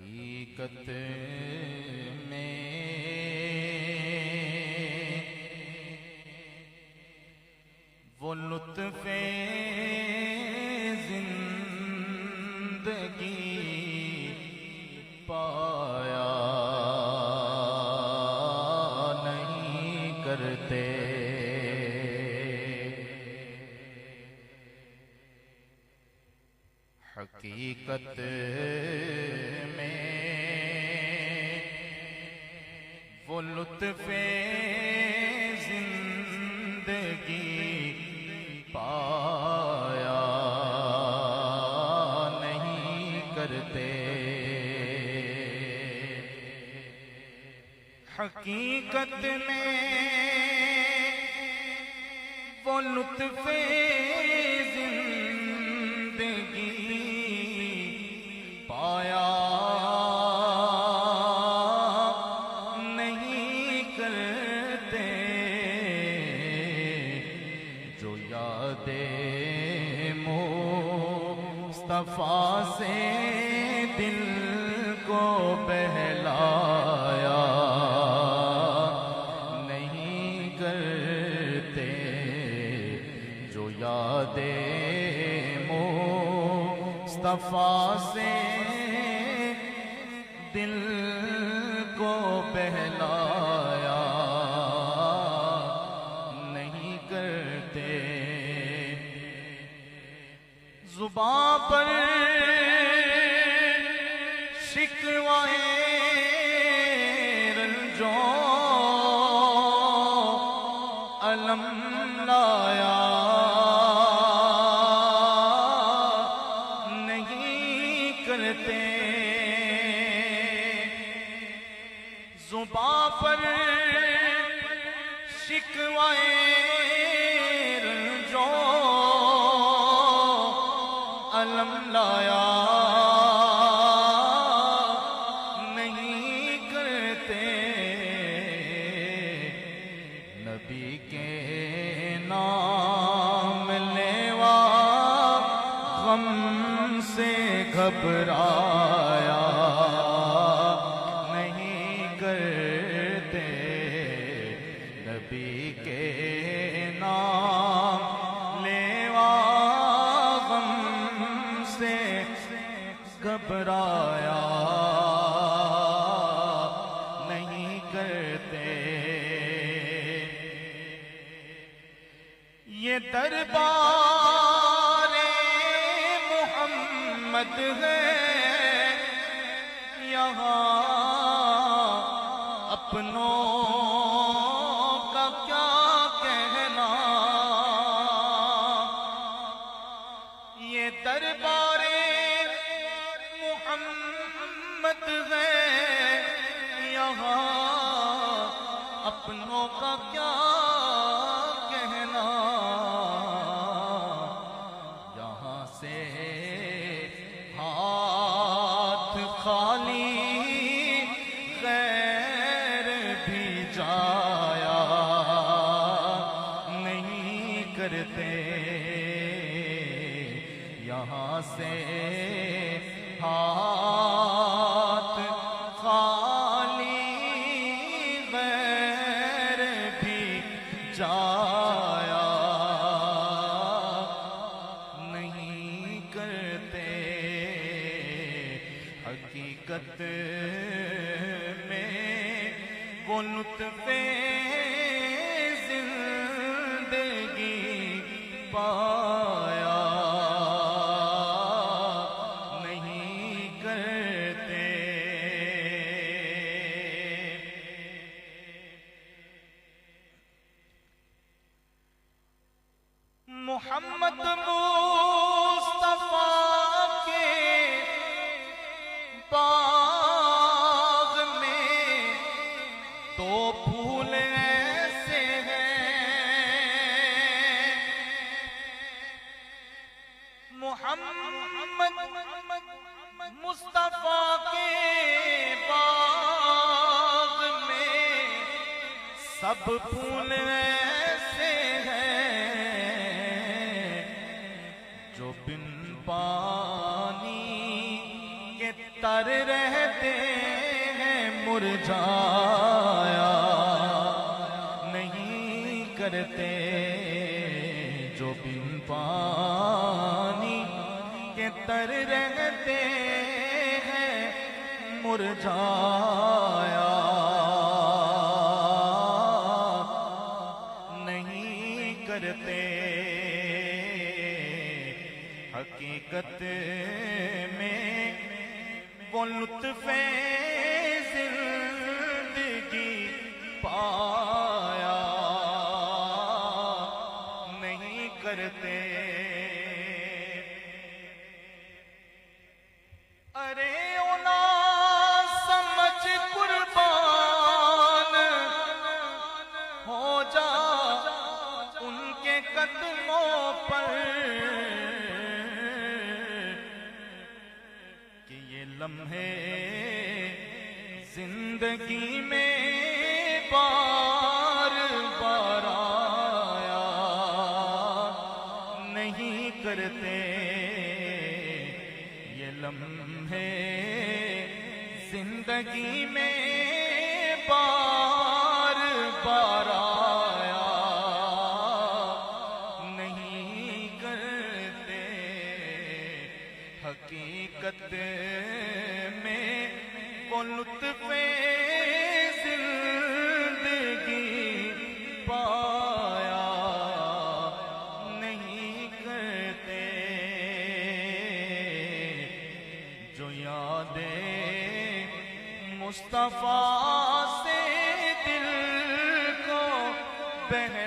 حقیقت میں وہ لطف زندگی پایا نہیں کرتے۔ حقیقت میں وہ لطف زندگی پایا نہیں کرتے۔ حقیقت میں وہ لطف پایا نہیں کرتے، جو یاد مصطفیٰ سے دل کو بہلایا نہیں کرتے، جو یاد مصطفیٰ سے دل کو بہلایا نہیں کرتے۔ زباں پر شکوائے رنجوں علم لایا کرتے۔ زباں پر شکوائے رنجوں علم لایا نہیں کرتے، نبی کے نام لیوا غم سے گھبرایا نہیں کرتے، نبی کے نام لیوا غم سے گھبرایا نہیں کرتے۔ یہ دربار محمد ہے، یہاں اپنوں کا کیا کہنا، یہ دربار محمد ہے، یہاں اپنوں کا کیا کہنا، یہاں سے ہاتھ خالی غیر بھی جایا نہیں کرتے، یہاں سے ہاتھ خالی غیر بھی جایا نہیں کرتے۔ حقیقت میں وہ لطف زندگی پایا نہیں کرتے۔ محمد مصطفیٰ کے باغ میں تو پھول ایسے ہیں، محمد مصطفیٰ کے باغ میں سب پھول ایسے ہیں جو بن پانی کے تر رہ رہتے ہیں مرجھایا نہیں کرتے، جو بن پانی کے تر رہتے ہیں مرجھایا نہیں کرتے۔ حقیقت میں وہ لطف زندگی پایا نہیں کرتے۔ ارے اونا سمجھ قربان ہو جا ان کے قدموں پر، کہ یہ لمحے زندگی میں بار بار آیا نہیں کرتے۔ یہ لمحے زندگی میں بار بار آیا نہیں کرتے۔ حقیقت میں وہ لطف زندگی پایا نہیں کرتے۔ جو یادیں مصطفیٰ سے دل کو بہل